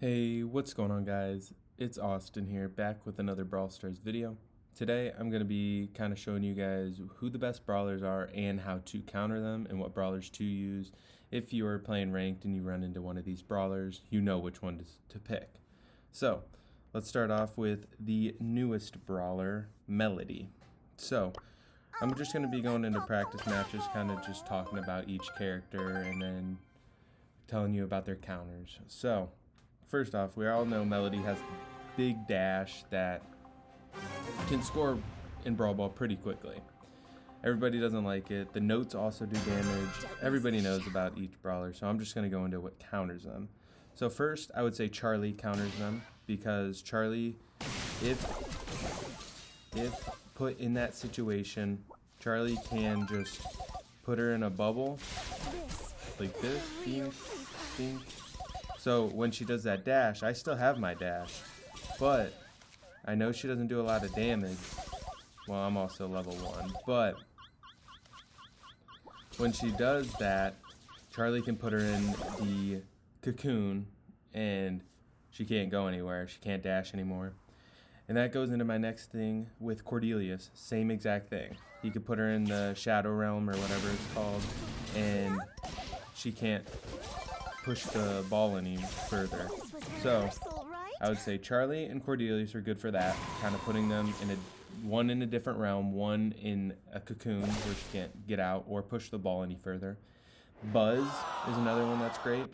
Hey, what's going on, guys? It's Austin here, back with another Brawl Stars video. Today I'm going to be kind of showing you guys who the best brawlers are and how to counter them and what brawlers to use. If you are playing ranked and you run into one of these brawlers, you know which one to pick. So let's start off with the newest brawler, Melody. So I'm just going to be going into practice matches, kind of just talking about each character and then telling you about their counters. So first off, we all know Melody has a big dash that can score in Brawl Ball pretty quickly. Everybody doesn't like it. The notes also do damage. Everybody knows about each brawler, so I'm just going to go into what counters them. So first, I would say Charlie counters them, because Charlie, if put in that situation, Charlie can just put her in a bubble like this, ding, ding. So when she does that dash, I still have my dash, but I know she doesn't do a lot of damage. Well, I'm also level 1, but when she does that, Charlie can put her in the cocoon and she can't go anywhere. She can't dash anymore. And that goes into my next thing with Cordelius. Same exact thing. He could put her in the Shadow Realm or whatever it's called, and she can't push the ball any further. So I would say Charlie and Cordelius are good for that, kind of putting them in one in a different realm, one in a cocoon where she can't get out or push the ball any further. Buzz is another one that's great,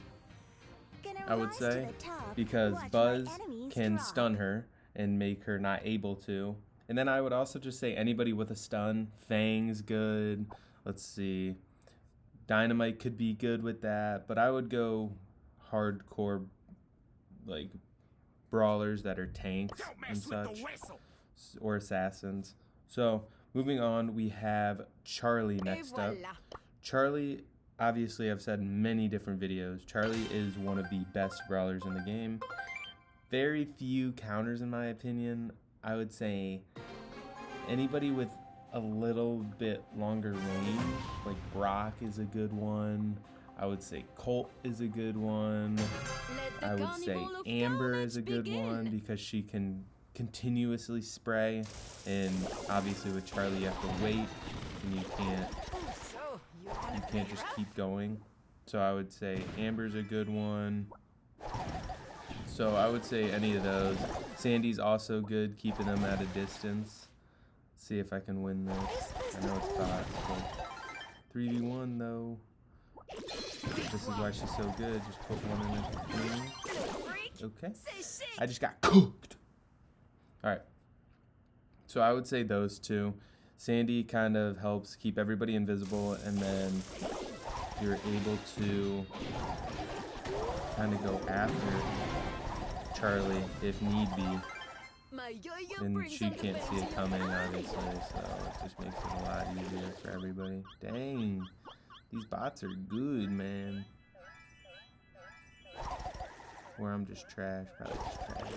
I would say, because Buzz can stun her and make her not able to. And then I would also just say anybody with a stun. Fang's good. Let's see. Dynamite could be good with that, but I would go hardcore, like brawlers that are tanks and such, or assassins. So moving on, we have Charlie next up. Charlie, obviously I've said in many different videos, Charlie is one of the best brawlers in the game. Very few counters in my opinion. I would say anybody with a little bit longer range, like Brock is a good one. I would say Colt is a good one. I would say Amber is a good one because she can continuously spray, and obviously with Charlie you have to wait and you can't just keep going. So I would say Amber's a good one. So I would say any of those. Sandy's also good, keeping them at a distance. See if I can win this. I know it's bots, but 3v1 though. This is why she's so good. Just put one in the cocoon. Okay. I just got cooked. Alright. So I would say those two. Sandy kind of helps keep everybody invisible, and then you're able to kind of go after Charlie if need be. And she can't see it coming, obviously, so it just makes it a lot easier for everybody. Dang, these bots are good, man. Or I'm just trash, probably just trash.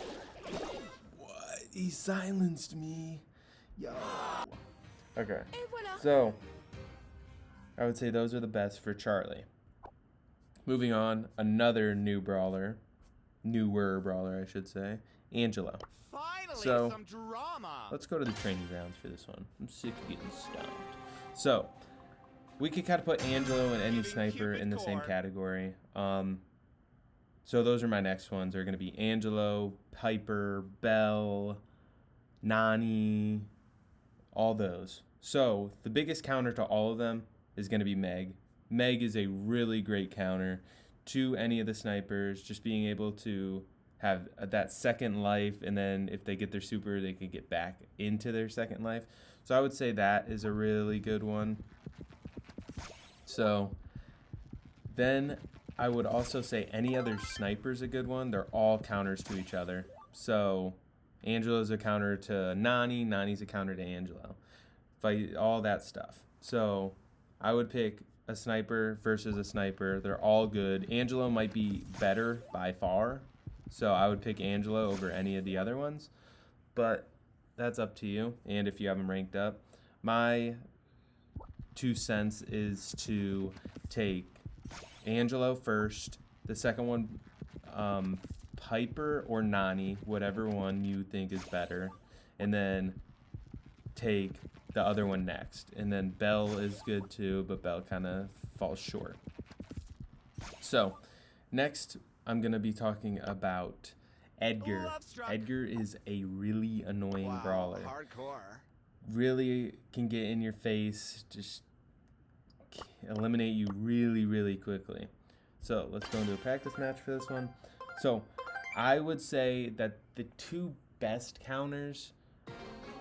What? He silenced me. Yo. Okay, so I would say those are the best for Charlie. Moving on, another newer brawler, I should say, Angela. So let's go to the training grounds for this one. I'm sick of getting stumped. So we could kind of put Angelo and any sniper in the same category. So those are my next ones. They're going to be Angelo, Piper, Belle, Nani, all those. So the biggest counter to all of them is going to be Meg. Meg is a really great counter to any of the snipers, just being able to have that second life, and then if they get their super, they can get back into their second life. So I would say that is a really good one. So then I would also say any other sniper's a good one. They're all counters to each other. So Angelo's a counter to Nani, Nani's a counter to Angelo. Fight, all that stuff. So I would pick a sniper versus a sniper. They're all good. Angelo might be better by far, so I would pick Angelo over any of the other ones, but that's up to you, and if you have them ranked up. My 2 cents is to take Angelo first, the second one Piper or Nani, whatever one you think is better, and then take the other one next. And then Belle is good too, but Belle kind of falls short. So next I'm going to be talking about Edgar. Edgar is a really annoying brawler. Hardcore. Really can get in your face, just eliminate you really, really quickly. So let's go into a practice match for this one. So I would say that the two best counters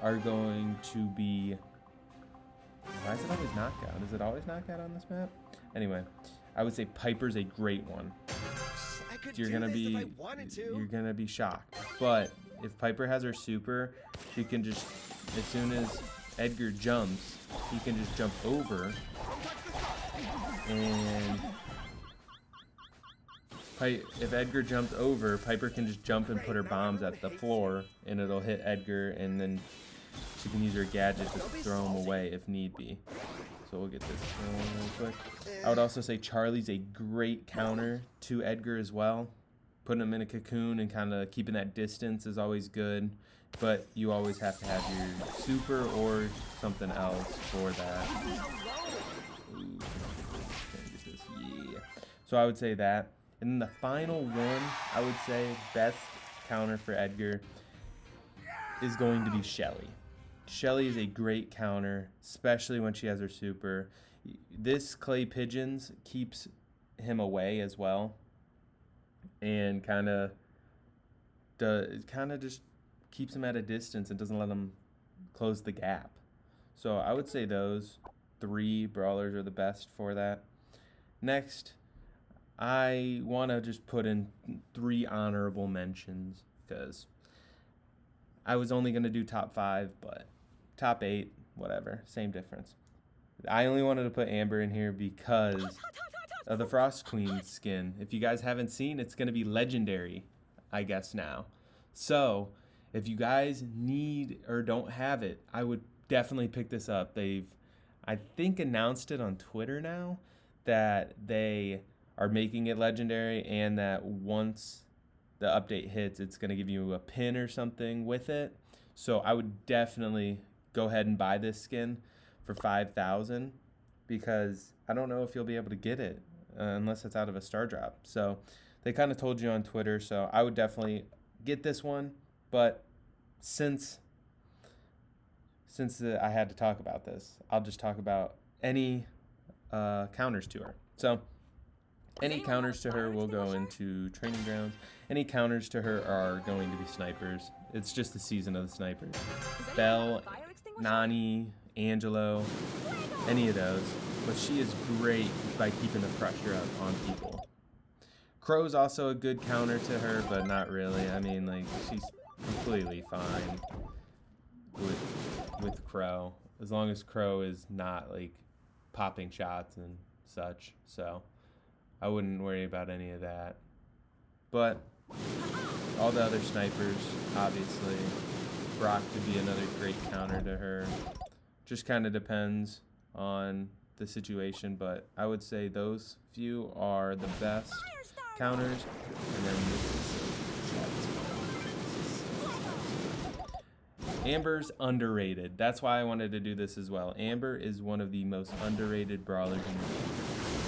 are going to be... Why is it always knockout? Is it always knockout on this map? Anyway, I would say Piper's a great one. You're gonna be shocked. But if Piper has her super, she can just, as soon as Edgar jumps, he can just jump over, and if Edgar jumps over, Piper can just jump and put her bombs at the floor, and it'll hit Edgar, and then she can use her gadget to throw him away if need be. So we'll get this real quick. I would also say Charlie's a great counter to Edgar as well. Putting him in a cocoon and kind of keeping that distance is always good, but you always have to have your super or something else for that. Ooh, get this. Yeah. So I would say that. And then the final one, I would say best counter for Edgar is going to be Shelly. Shelly is a great counter, especially when she has her super. This Clay Pigeons keeps him away as well, and kind of just keeps him at a distance and doesn't let him close the gap. So I would say those three brawlers are the best for that. Next, I want to just put in 3 honorable mentions because I was only going to do top 5, but top 8, whatever, same difference. I only wanted to put Amber in here because of the Frost Queen skin. If you guys haven't seen, it's going to be legendary, I guess, now. So if you guys need or don't have it, I would definitely pick this up. They've, I think, announced it on Twitter now that they are making it legendary, and that once the update hits, it's going to give you a pin or something with it. So I would definitely go ahead and buy this skin for 5,000 because I don't know if you'll be able to get it unless it's out of a star drop. So they kind of told you on Twitter, so I would definitely get this one. But since I had to talk about this, I'll just talk about any counters to her. So any counters to her will go into training grounds. Any counters to her are going to be snipers. It's just the season of the snipers. Belle, Nani, Angelo, any of those. But she is great by keeping the pressure up on people. Crow's also a good counter to her, but not really. I mean, like, she's completely fine with Crow, as long as Crow is not, like, popping shots and such. So I wouldn't worry about any of that. But all the other snipers, obviously, Brock could be another great counter to her. Just kind of depends on the situation, but I would say those few are the best counters. And then Amber's underrated. That's why I wanted to do this as well. Amber is one of the most underrated brawlers in the game.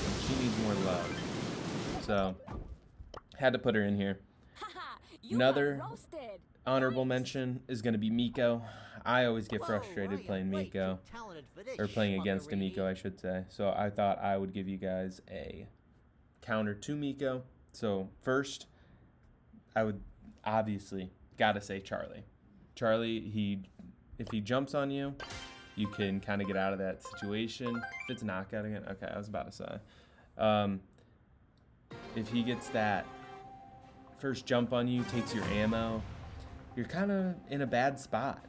And she needs more love. So, had to put her in here. Another honorable mention is going to be Miko. I always get frustrated playing Miko, or playing against a Miko, I should say. So I thought I would give you guys a counter to Miko. So first, I would obviously gotta say Charlie. Charlie, if he jumps on you, you can kind of get out of that situation. If it's knockout again, okay, I was about to say. If he gets that first jump on you, takes your ammo, you're kind of in a bad spot.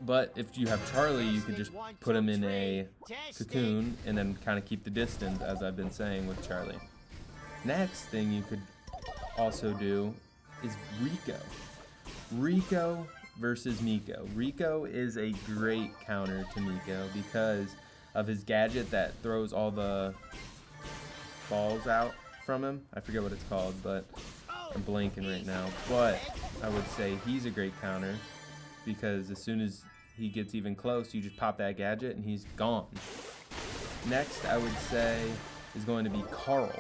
But if you have Charlie, you can just put him in a cocoon and then kind of keep the distance, as I've been saying with Charlie. Next thing you could also do is Rico. Rico versus Miko. Rico is a great counter to Miko because of his gadget that throws all the balls out from him. I forget what it's called, but I'm blanking right now, but I would say he's a great counter because as soon as he gets even close, you just pop that gadget and he's gone. Next, I would say is going to be Carl.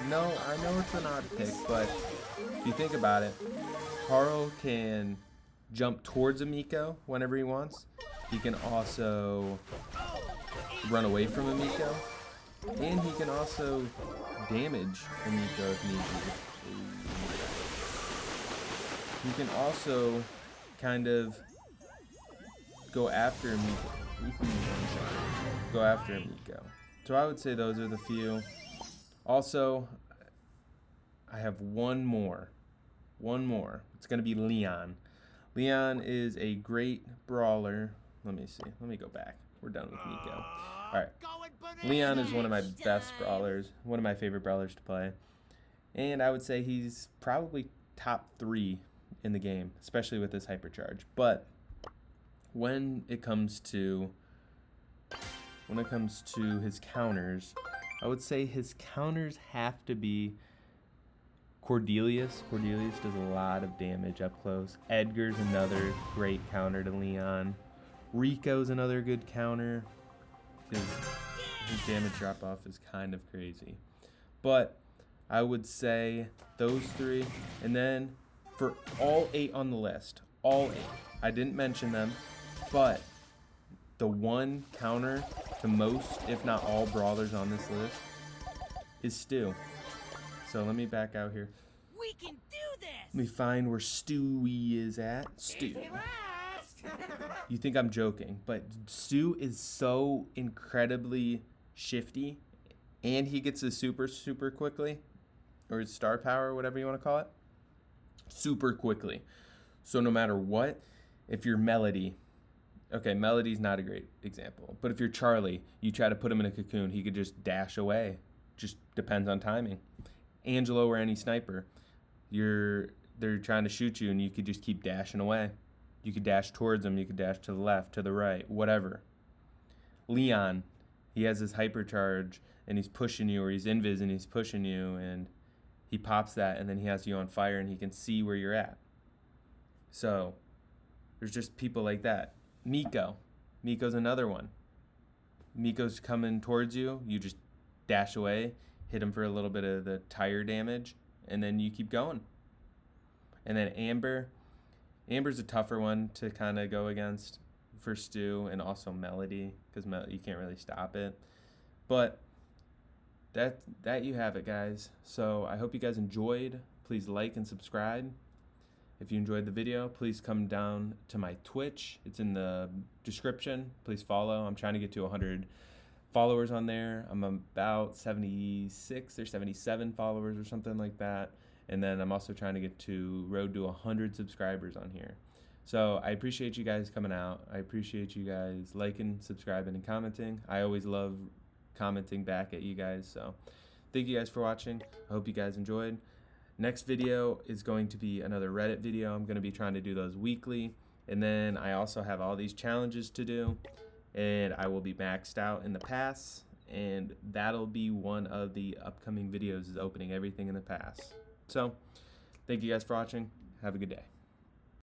No, I know it's an odd pick, but if you think about it, Carl can jump towards a Miko whenever he wants. He can also run away from a Miko, and he can also damage a Miko if need be. He can also kind of go after a Miko. Go after a Miko. So I would say those are the few. Also, I have one more. It's going to be Leon. Leon is a great brawler. Let me see. Let me go back. We're done with Miko. Alright. Leon is one of my best brawlers. One of my favorite brawlers to play. And I would say he's probably top 3 in the game, especially with this hypercharge. But when it comes to his counters, I would say his counters have to be Cordelius. Cordelius does a lot of damage up close. Edgar's another great counter to Leon. Rico's another good counter because his damage drop off is kind of crazy. But I would say those 3, and then for all 8 on the list, all 8, I didn't mention them, but the one counter to most, if not all, brawlers on this list is Stu. So let me back out here. We can do this. Let me find where Stewie is at. Stu. You think I'm joking, but Stu is so incredibly shifty, and he gets his super quickly, or his star power, whatever you want to call it, super quickly. So no matter what, if you're Melody, okay, Melody's not a great example, but if you're Charlie, you try to put him in a cocoon, he could just dash away. Just depends on timing. Angelo or any sniper, they're trying to shoot you and you could just keep dashing away. You could dash towards them, you could dash to the left, to the right, whatever. Leon, he has his hypercharge and he's pushing you, or he's invis and he's pushing you, and he pops that and then he has you on fire and he can see where you're at. So there's just people like that. Miko's another one. Miko's coming towards you, you just dash away, hit him for a little bit of the tire damage, and then you keep going. And then Amber's a tougher one to kind of go against for Stu, and also Melody, because you can't really stop it. But that you have it, guys. So I hope you guys enjoyed. Please like and subscribe. If you enjoyed the video, please come down to my Twitch. It's in the description. Please follow. I'm trying to get to 100 followers on there. I'm about 76 or 77 followers or something like that. And then I'm also trying to get to road to 100 subscribers on here. So I appreciate you guys coming out. I appreciate you guys liking, subscribing, and commenting. I always love commenting back at you guys. So thank you guys for watching. I hope you guys enjoyed. Next video is going to be another Reddit video. I'm going to be trying to do those weekly. And then I also have all these challenges to do. And I will be maxed out in the pass. And that'll be one of the upcoming videos, is opening everything in the pass. So thank you guys for watching. Have a good day.